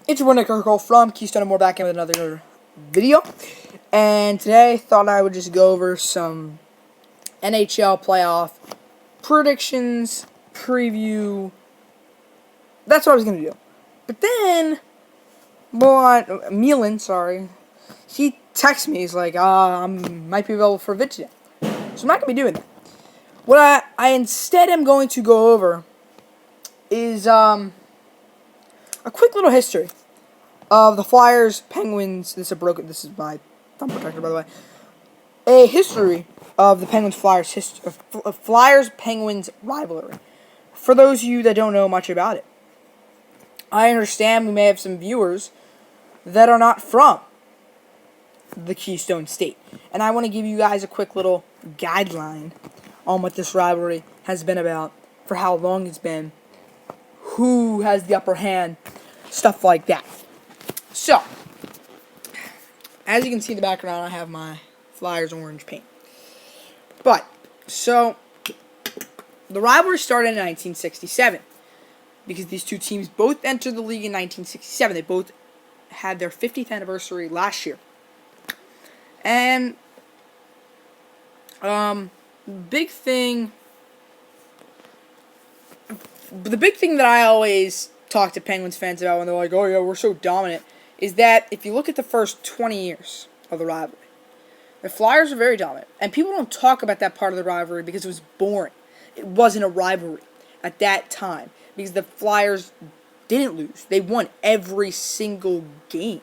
It's your Nick Urkel from Keystone and more back in with another video. And today I thought I would just go over some NHL playoff predictions, preview. That's what I was going to do. But then, Milan, he texts me. He's like, I might be available for a vid today. So I'm not going to be doing that. What I instead am going to go over is a quick little history of the Flyers, Penguins. This is my thumb protector, by the way. A history of the Penguins Flyers Penguins rivalry. For those of you that don't know much about it, I understand we may have some viewers that are not from the Keystone State, and I want to give you guys a quick little guideline on what this rivalry has been about, for how long it's been, who has the upper hand, stuff like that. So, as you can see in the background, I have my Flyers orange paint. But, so, the rivalry started in 1967, because these two teams both entered the league in 1967. They both had their 50th anniversary last year. And, the big thing that I always talk to Penguins fans about when they're like, oh yeah, we're so dominant, is that if you look at the first 20 years of the rivalry, the Flyers are very dominant. And people don't talk about that part of the rivalry because it was boring. It wasn't a rivalry at that time because the Flyers didn't lose. They won every single game.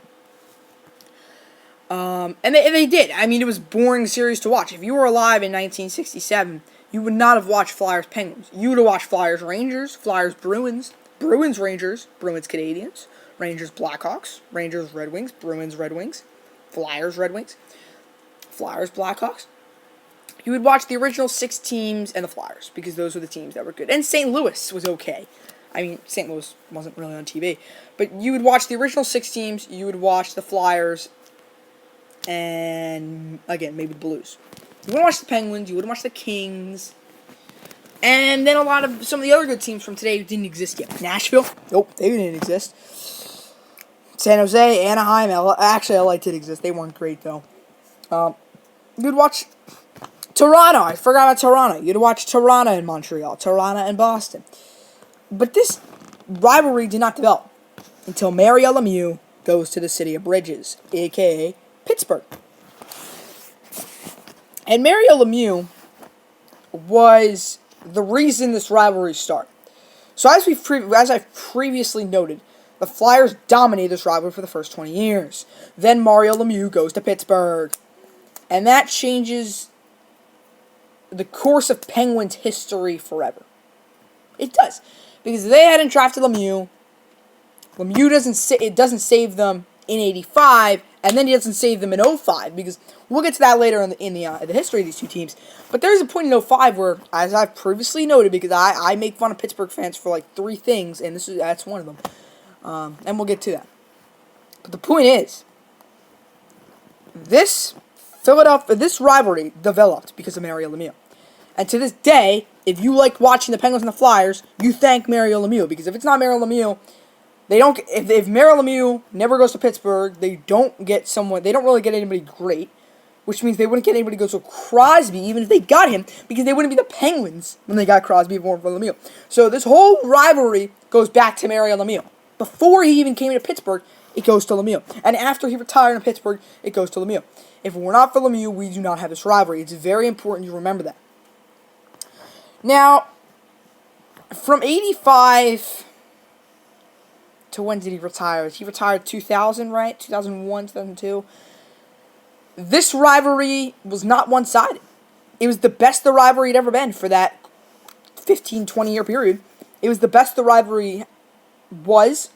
And they did. I mean, it was a boring series to watch. If you were alive in 1967, you would not have watched Flyers Penguins. You would have watched Flyers Rangers, Flyers Bruins, Bruins Rangers, Bruins Canadiens, Rangers Blackhawks, Rangers Red Wings, Bruins Red Wings, Flyers Red Wings, Flyers Blackhawks. You would watch the original 6 teams and the Flyers because those were the teams that were good. And St. Louis was okay. I mean, St. Louis wasn't really on TV. But you would watch the original 6 teams. You would watch the Flyers and, again, maybe the Blues. You wouldn't watch the Penguins. You wouldn't watch the Kings. And then some of the other good teams from today didn't exist yet. Nashville? Nope, they didn't exist. San Jose, Anaheim, actually LA did exist. They weren't great, though. You'd watch Toronto. I forgot about Toronto. You'd watch Toronto and Montreal. Toronto and Boston. But this rivalry did not develop until Mario Lemieux goes to the city of Bridges, a.k.a. Pittsburgh. And Mario Lemieux was the reason this rivalry started. So as I've previously noted, the Flyers dominated this rivalry for the first 20 years. Then Mario Lemieux goes to Pittsburgh. And that changes the course of Penguins history forever. It does. Because if they hadn't drafted Lemieux doesn't save them in 85, and then he doesn't save them in 05, because we'll get to that later in the history of these two teams. But there's a point in 05 where, as I've previously noted, because I make fun of Pittsburgh fans for like 3 things, and that's one of them. And we'll get to that. But the point is, this rivalry developed because of Mario Lemieux. And to this day, if you like watching the Penguins and the Flyers, you thank Mario Lemieux, because if it's not Mario Lemieux, they don't. If Mario Lemieux never goes to Pittsburgh, they don't really get anybody great, which means they wouldn't get anybody who goes to Crosby, even if they got him, because they wouldn't be the Penguins when they got Crosby for Lemieux. So this whole rivalry goes back to Mario Lemieux. Before he even came to Pittsburgh, it goes to Lemieux, and after he retired in Pittsburgh, it goes to Lemieux. If it were not for Lemieux, we do not have this rivalry. It's very important you remember that. Now, from 85 to when did he retire? He retired 2000, right? 2001, 2002. This rivalry was not one-sided. It was the best the rivalry had ever been for that 15, 20-year period. It was the best the rivalry was,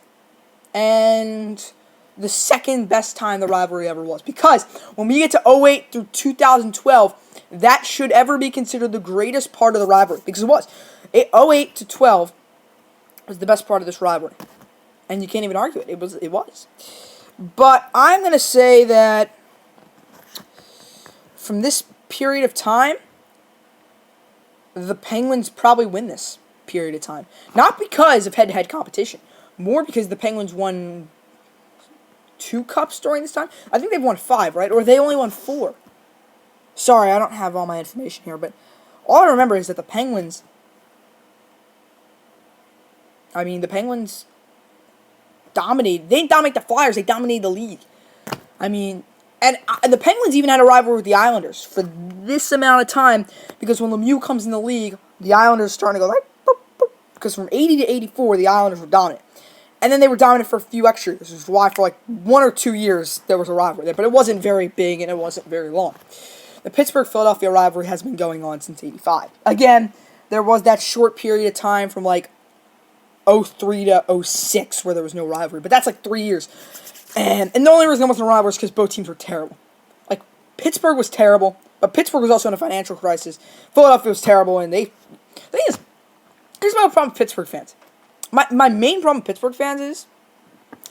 and the second best time the rivalry ever was. Because when we get to 08 through 2012, that should ever be considered the greatest part of the rivalry. Because it was. 08 to 12 was the best part of this rivalry. And you can't even argue it. It was. But I'm going to say that from this period of time, the Penguins probably win this period of time. Not because of head-to-head competition. More because the Penguins won 2 cups during this time. I think they've won 5, right? Or they only won 4. Sorry, I don't have all my information here, but all I remember is that the Penguins dominated. They didn't dominate the Flyers. They dominated the league. And the Penguins even had a rivalry with the Islanders for this amount of time because when Lemieux comes in the league, the Islanders are starting to go like, boop, boop, because from 80 to 84, the Islanders were dominant. And then they were dominant for a few extra years, which is why for like 1 or 2 years there was a rivalry there, but it wasn't very big and it wasn't very long. The Pittsburgh-Philadelphia rivalry has been going on since 85. Again, there was that short period of time from like 03 to 06 where there was no rivalry, but that's like 3 years. And the only reason there wasn't a rivalry is because both teams were terrible. Like, Pittsburgh was terrible, but Pittsburgh was also in a financial crisis. Philadelphia was terrible, and the thing is, here's my problem with Pittsburgh fans. My main problem with Pittsburgh fans is,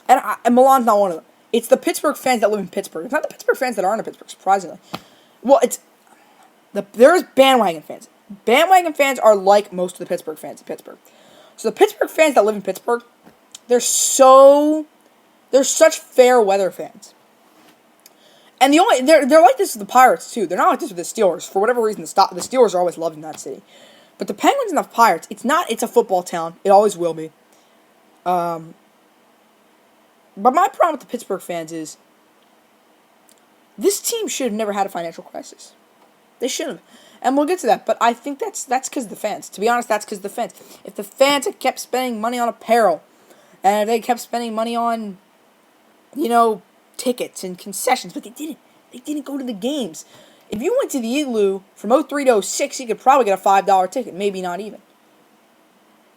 and Milan's not one of them, it's the Pittsburgh fans that live in Pittsburgh. It's not the Pittsburgh fans that aren't in Pittsburgh, surprisingly. Well, there's bandwagon fans. Bandwagon fans are like most of the Pittsburgh fans in Pittsburgh. So the Pittsburgh fans that live in Pittsburgh, they're such fair weather fans. And they're like this with the Pirates too. They're not like this with the Steelers. For whatever reason, the Steelers are always loved in that city. But the Penguins and the Pirates, it's a football town. It always will be. But my problem with the Pittsburgh fans is this team should have never had a financial crisis. They should have. And we'll get to that. But I think that's because of the fans. To be honest, that's because of the fans. If the fans had kept spending money on apparel, and if they kept spending money on, tickets and concessions, but they didn't. They didn't go to the games. If you went to the Igloo from 03 to 06, you could probably get a $5 ticket, maybe not even.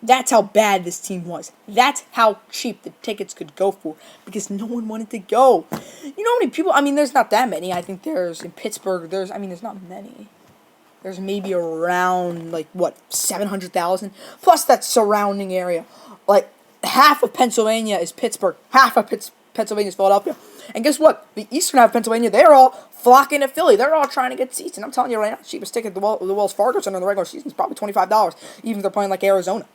That's how bad this team was. That's how cheap the tickets could go for, because no one wanted to go. You know how many people, there's not that many. I think in Pittsburgh, there's not many. There's maybe around, 700,000? Plus that surrounding area. Like, half of Pennsylvania is Pittsburgh. Half of Pennsylvania is Philadelphia. And guess what? The eastern half of Pennsylvania, they're all flocking to Philly. They're all trying to get seats. And I'm telling you right now, the cheapest ticket at the Wells Fargo Center in the regular season is probably $25, even if they're playing like Arizona.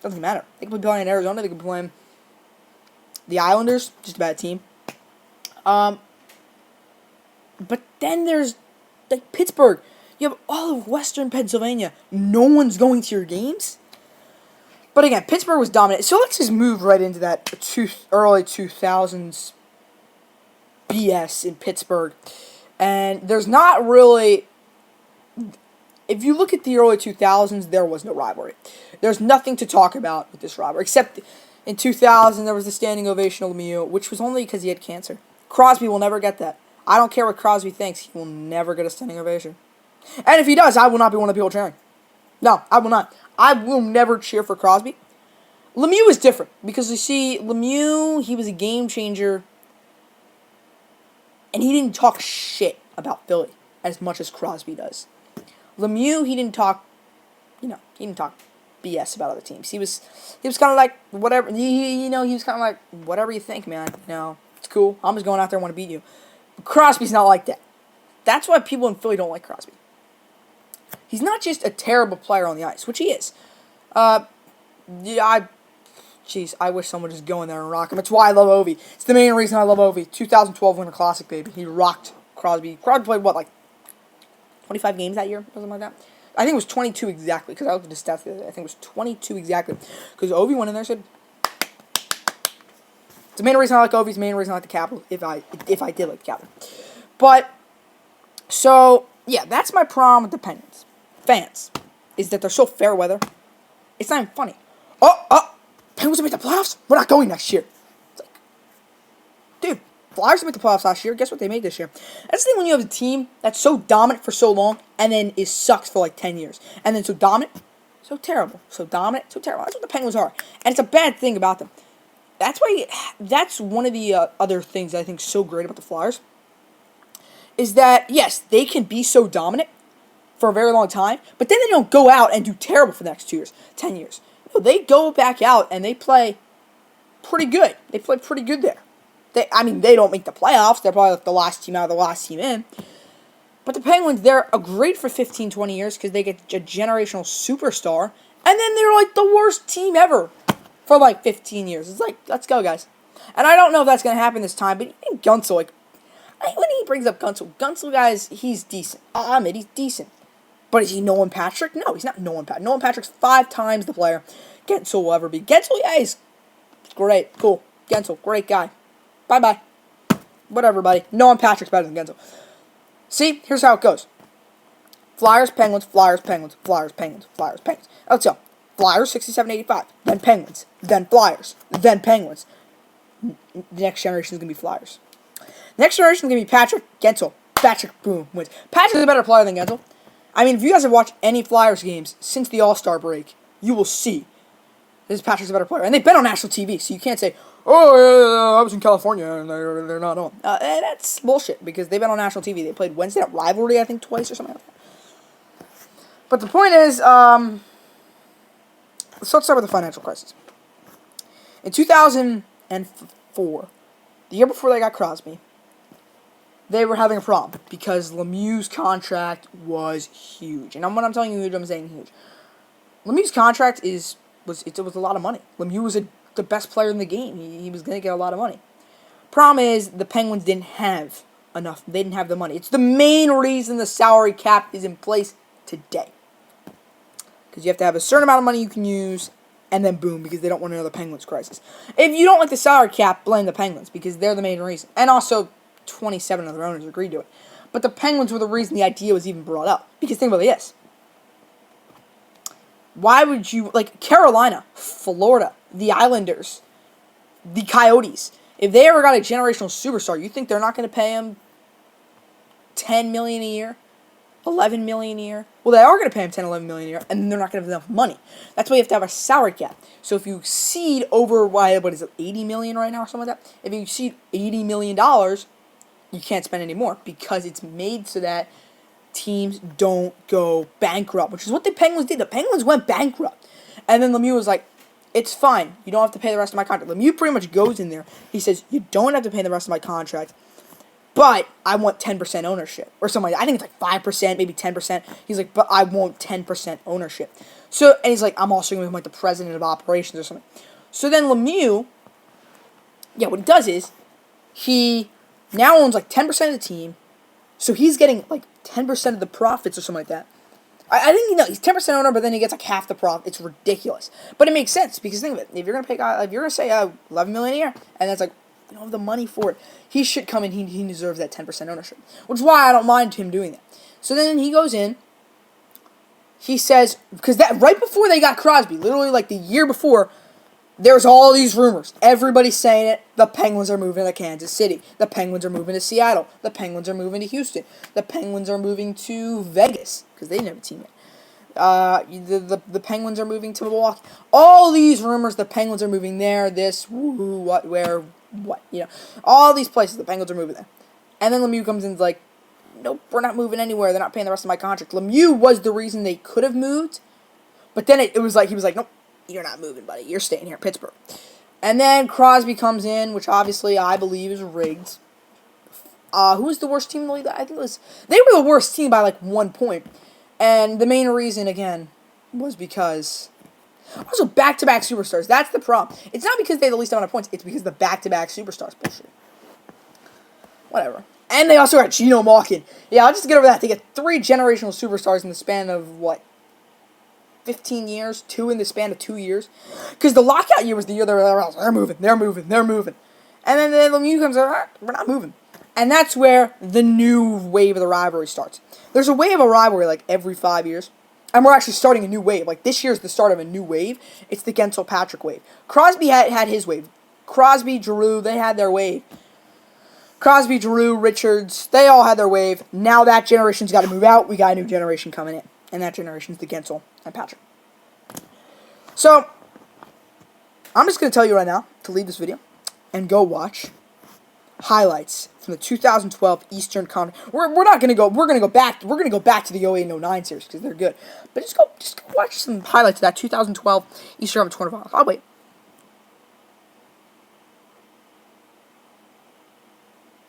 Doesn't matter. They could be playing in Arizona. They could be playing the Islanders. Just a bad team. But then there's Pittsburgh. You have all of Western Pennsylvania. No one's going to your games. But again, Pittsburgh was dominant. So let's just move right into that early 2000s BS in Pittsburgh. And there's not really... If you look at the early 2000s, there was no rivalry. There's nothing to talk about with this rivalry. Except in 2000, there was the standing ovation of Lemieux, which was only because he had cancer. Crosby will never get that. I don't care what Crosby thinks. He will never get a standing ovation. And if he does, I will not be one of the people cheering. No, I will not. I will never cheer for Crosby. Lemieux is different. Because you see, Lemieux, he was a game changer. And he didn't talk shit about Philly as much as Crosby does. Lemieux, he didn't talk BS about other teams. He was kind of like, whatever, he was kind of like, whatever you think, man. It's cool. I'm just going out there and want to beat you. But Crosby's not like that. That's why people in Philly don't like Crosby. He's not just a terrible player on the ice, which he is. I wish someone would just go in there and rock him. It's why I love Ovi. It's the main reason I love Ovi. 2012 Winter Classic, baby. He rocked Crosby. Crosby played, 25 games that year? Something like that? I think it was 22 exactly, because I looked at the stats the other day. I think it was 22 exactly. Because Ovi went in there and said... It's the main reason I like Ovi. It's the main reason I like the Capitals, if I did like the Capitals. But, so, yeah, that's my problem with the Penguins. Fans. Is that they're so fair weather. It's not even funny. Penguins will make the playoffs? We're not going next year. It's like, dude, Flyers made the playoffs last year. Guess what they made this year? That's the thing when you have a team that's so dominant for so long and then it sucks for 10 years. And then so dominant, so terrible. So dominant, so terrible. That's what the Penguins are. And it's a bad thing about them. That's one of the other things that I think is so great about the Flyers. Is that, yes, they can be so dominant for a very long time, but then they don't go out and do terrible for the next 2 years, 10 years. No, they go back out and they play pretty good. They play pretty good there. They don't make the playoffs. They're probably the last team out of the last team in. But the Penguins, they're great for 15, 20 years because they get a generational superstar, and then they're the worst team ever for 15 years. It's let's go, guys. And I don't know if that's going to happen this time, but even Gunsel, like, when he brings up Gunsel, guys, he's decent. I'll admit, he's decent. But is he Nolan Patrick? No, he's not Nolan Patrick. Nolan Patrick's 5 times the player Gunsel will ever be. Gunsel, yeah, he's great. Cool. Gunsel, great guy. Bye-bye. Whatever, buddy. Nolan Patrick's better than Gunsel. See, here's how it goes. Flyers, Penguins, Flyers, Penguins, Flyers, Penguins, Flyers, Penguins. Let's go. Flyers, 67-85. Then Penguins. Then Flyers. Then Penguins. The next generation is going to be Flyers. Next generation is going to be Patrick, Guentzel. Patrick, boom, wins. Patrick's a better player than Guentzel. I mean, if you guys have watched any Flyers games since the All-Star break, you will see this Patrick's a better player. And they've been on national TV, so you can't say, oh, yeah, I was in California and they're not on. That's bullshit, because they've been on national TV. They played Wednesday at Rivalry, I think, twice or something like that. But the point is, so let's start with the financial crisis. In 2004, the year before they got Crosby, they were having a problem because Lemieux's contract was huge. And when I'm telling you huge, I'm saying huge. Lemieux's contract was a lot of money. Lemieux was the best player in the game. He was going to get a lot of money. Problem is, the Penguins didn't have enough. They didn't have the money. It's the main reason the salary cap is in place today. Because you have to have a certain amount of money you can use, and then boom, because they don't want another Penguins crisis. If you don't like the salary cap, blame the Penguins, because they're the main reason. And also, 27 of their owners agreed to it. But the Penguins were the reason the idea was even brought up. Because think about this. Why would you, like, Carolina, Florida, the Islanders, the Coyotes, if they ever got a generational superstar, you think they're not going to pay him $10 million a year? $11 million a year? Well, they are going to pay him $10, $11 million a year, and they're not going to have enough money. That's why you have to have a salary cap. So if you exceed over, what is it, $80 million right now or something like that? If you exceed $80 million, you can't spend any more because it's made so that teams don't go bankrupt, which is what the Penguins did. The Penguins went bankrupt. And then Lemieux was like, it's fine. You don't have to pay the rest of my contract. Lemieux pretty much goes in there. He says, you don't have to pay the rest of my contract, but I want 10% ownership. Or something like that. I think it's like 5%, maybe 10%. He's like, but I want 10% ownership. So, and he's like, I'm also going to be like the president of operations or something. So then Lemieux, yeah, what he does is, he now owns like 10% of the team. So he's getting like 10% of the profits or something like that. I think he's 10% owner, but then he gets like half the profit. It's ridiculous, but it makes sense because think of it: if you're gonna pay, if you're gonna say $11 million a year, and that's like you don't have the money for it, he should come in. He deserves that 10% ownership, which is why I don't mind him doing that. So then he goes in. He says because that right before they got Crosby, literally like the year before. There's all these rumors. Everybody's saying it. The Penguins are moving to Kansas City. The Penguins are moving to Seattle. The Penguins are moving to Houston. The Penguins are moving to Vegas because they didn't have a team yet. The Penguins are moving to Milwaukee. All these rumors. The Penguins are moving there. This, woo, what, where, what. You know, all these places. The Penguins are moving there. And then Lemieux comes in and is like, nope, we're not moving anywhere. They're not paying the rest of my contract. Lemieux was the reason they could have moved, but then it was like he was like, nope. You're not moving, buddy. You're staying here in Pittsburgh. And then Crosby comes in, which obviously I believe is rigged. Who was the worst team in the league? I think it was... They were the worst team by, like, 1 point. And the main reason, again, was because... Also, back-to-back superstars. That's the problem. It's not because they had the least amount of points. It's because the back-to-back superstars. Bullshit. Whatever. And they also got Geno Malkin. Yeah, I'll just get over that. They get 3 generational superstars in the span of, what? 15 years, 2 in the span of 2 years. Because the lockout year was the year they're moving. And then Lemieux comes out, we're not moving. And that's where the new wave of the rivalry starts. There's a wave of rivalry like every 5 years. And we're actually starting a new wave. Like this year's the start of a new wave. It's the Guentzel-Patrick wave. Crosby had his wave. Crosby, Giroux, they had their wave. Crosby, Giroux, Richards, they all had their wave. Now that generation's got to move out. We got a new generation coming in. And that generation's the Guentzel and Patrick. So, I'm just going to tell you right now to leave this video and go watch highlights from the 2012 Eastern Conference. We're not going to go. We're going to go back. We're going to go back to the 08 and 09 series because they're good. But just go watch some highlights of that 2012 Eastern Conference quarterfinals. I'll wait.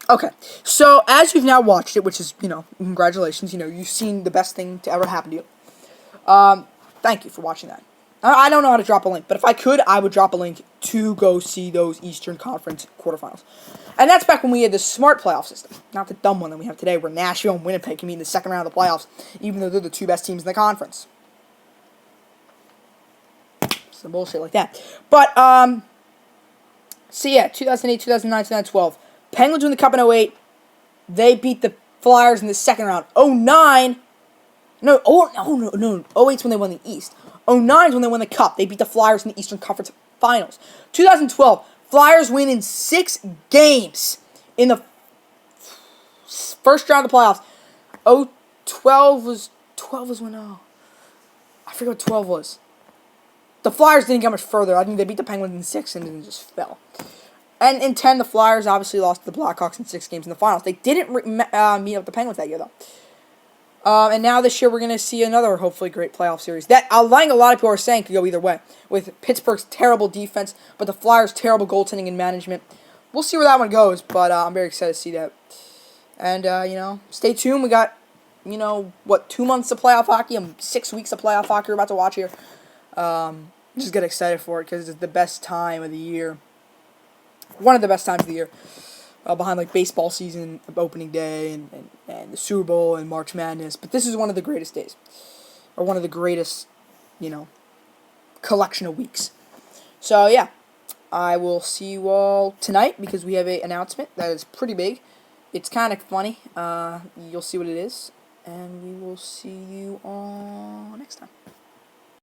Okay, so as you've now watched it, which is, congratulations, you've seen the best thing to ever happen to you. Thank you for watching that. I don't know how to drop a link, but if I could, I would drop a link to go see those Eastern Conference quarterfinals. And that's back when we had the smart playoff system, not the dumb one that we have today, where Nashville and Winnipeg can be in the second round of the playoffs, even though they're the two best teams in the conference. Some bullshit like that. But, so yeah, 2008, 2009, 2012. Penguins win the Cup in 08. They beat the Flyers in the second round. 09. No, 08's when they won the East. 09 is when they won the Cup. They beat the Flyers in the Eastern Conference Finals. 2012, Flyers win in 6 games in the first round of the playoffs. 12 was when, I forget what 12 was. The Flyers didn't get much further. I think they beat the Penguins in 6 and then just fell. And in 10, the Flyers obviously lost to the Blackhawks in 6 games in the finals. They didn't meet up with the Penguins that year, though. And now this year we're going to see another hopefully great playoff series. That I think a lot of people are saying could go either way. With Pittsburgh's terrible defense, but the Flyers' terrible goaltending and management. We'll see where that one goes, but I'm very excited to see that. And, stay tuned. We got, 2 months of playoff hockey and 6 weeks of playoff hockey we're about to watch here. Just get excited for it because it's the best time of the year. One of the best times of the year. Behind like baseball season, opening day, and the Super Bowl and March Madness. But this is one of the greatest days. Or one of the greatest, collection of weeks. So yeah, I will see you all tonight because we have an announcement that is pretty big. It's kind of funny. You'll see what it is. And we will see you all next time.